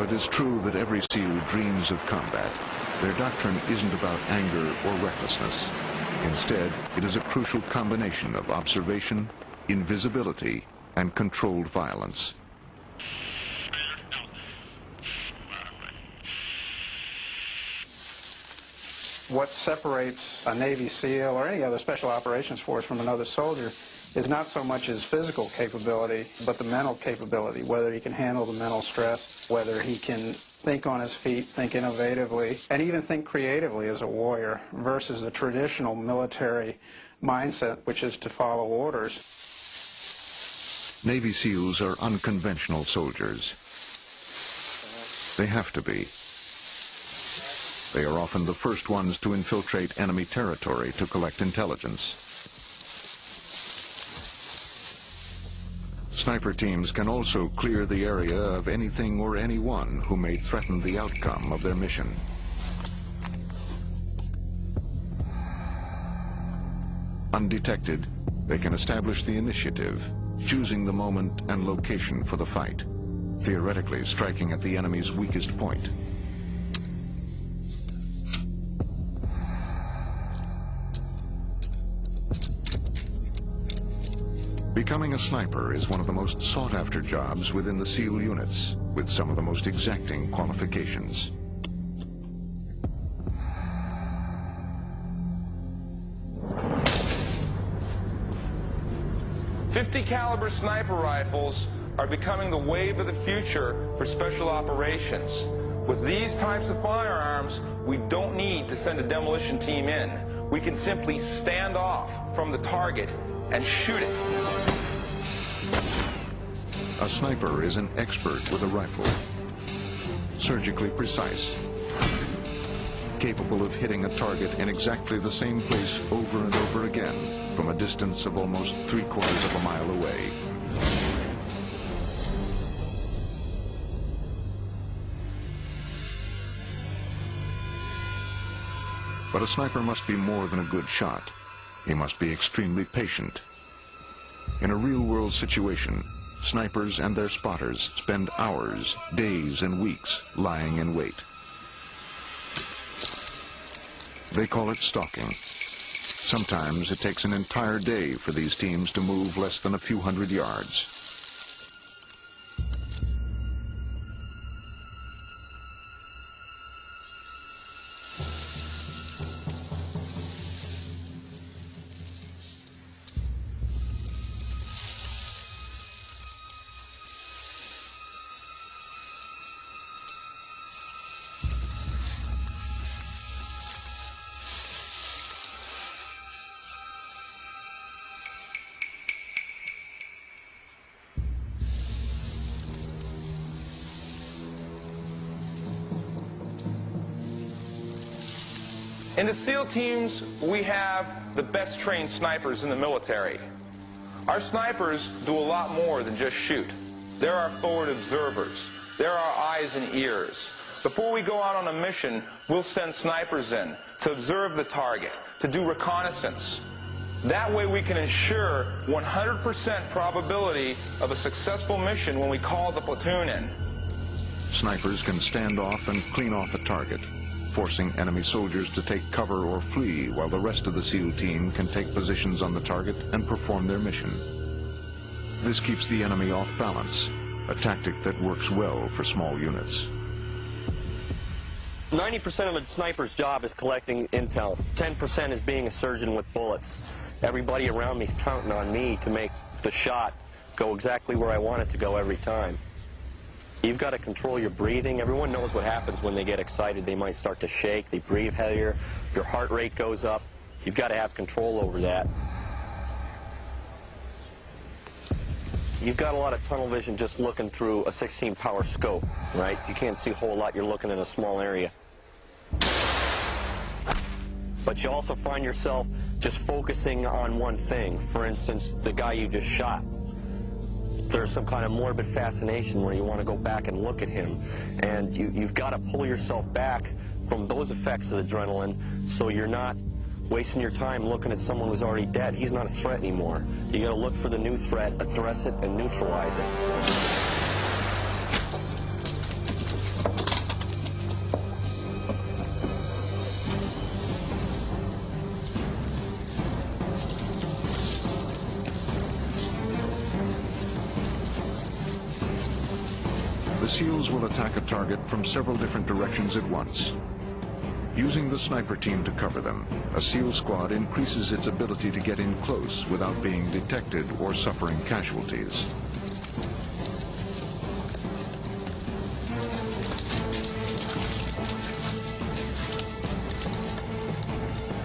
While it is true that every SEAL dreams of combat, their doctrine isn't about anger or recklessness. Instead, it is a crucial combination of observation, invisibility, and controlled violence. What separates a Navy SEAL or any other special operations force from another soldier is not so much his physical capability, but the mental capability, whether he can handle the mental stress, whether he can think on his feet, think innovatively, and even think creatively as a warrior, versus the traditional military mindset, which is to follow orders. Navy SEALs are unconventional soldiers. They have to be. They are often the first ones to infiltrate enemy territory to collect intelligence. Sniper teams can also clear the area of anything or anyone who may threaten the outcome of their mission. Undetected, they can establish the initiative, choosing the moment and location for the fight, theoretically striking at the enemy's weakest point. Becoming a sniper is one of the most sought-after jobs within the SEAL units, with some of the most exacting qualifications. .50 caliber sniper rifles are becoming the wave of the future for special operations. With these types of firearms, we don't need to send a demolition team in. We can simply stand off from the target and shoot it. A sniper is an expert with a rifle, surgically precise, capable of hitting a target in exactly the same place over and over again from a distance of almost 3/4 of a mile away. But a sniper must be more than a good shot. He must be extremely patient. In a real-world situation, snipers and their spotters spend hours, days, and weeks lying in wait. They call it stalking. Sometimes it takes an entire day for these teams to move less than a few hundred yards. In the SEAL teams, we have the best trained snipers in the military. Our snipers do a lot more than just shoot. They're our forward observers. They're our eyes and ears. Before we go out on a mission, we'll send snipers in to observe the target, to do reconnaissance. That way we can ensure 100% probability of a successful mission when we call the platoon in. Snipers can stand off and clean off a target, forcing enemy soldiers to take cover or flee while the rest of the SEAL team can take positions on the target and perform their mission. This keeps the enemy off balance, a tactic that works well for small units. 90% of a sniper's job is collecting intel. 10% is being a surgeon with bullets. Everybody around me is counting on me to make the shot go exactly where I want it to go every time. You've got to control your breathing. Everyone knows what happens when they get excited. They might start to shake, they breathe heavier, your heart rate goes up. You've got to have control over that. You've got a lot of tunnel vision just looking through a 16-power scope, right? You can't see a whole lot, you're looking in a small area. But you also find yourself just focusing on one thing. For instance, the guy you just shot. There's some kind of morbid fascination where you want to go back and look at him. And you've got to pull yourself back from those effects of adrenaline so you're not wasting your time looking at someone who's already dead. He's not a threat anymore. You got to look for the new threat, address it, and neutralize it. The SEALs will attack a target from several different directions at once. Using the sniper team to cover them, a SEAL squad increases its ability to get in close without being detected or suffering casualties.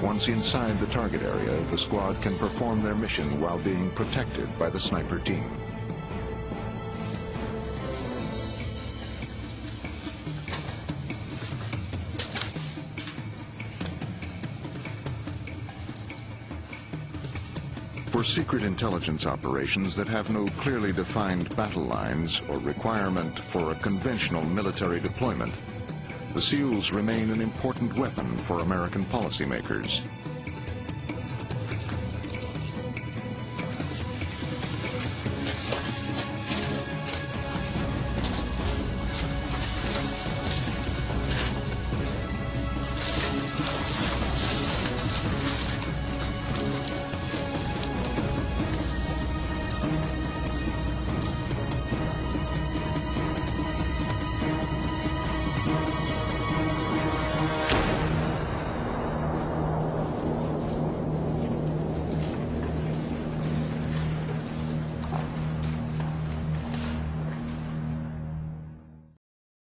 Once inside the target area, the squad can perform their mission while being protected by the sniper team. For secret intelligence operations that have no clearly defined battle lines or requirement for a conventional military deployment, the SEALs remain an important weapon for American policymakers.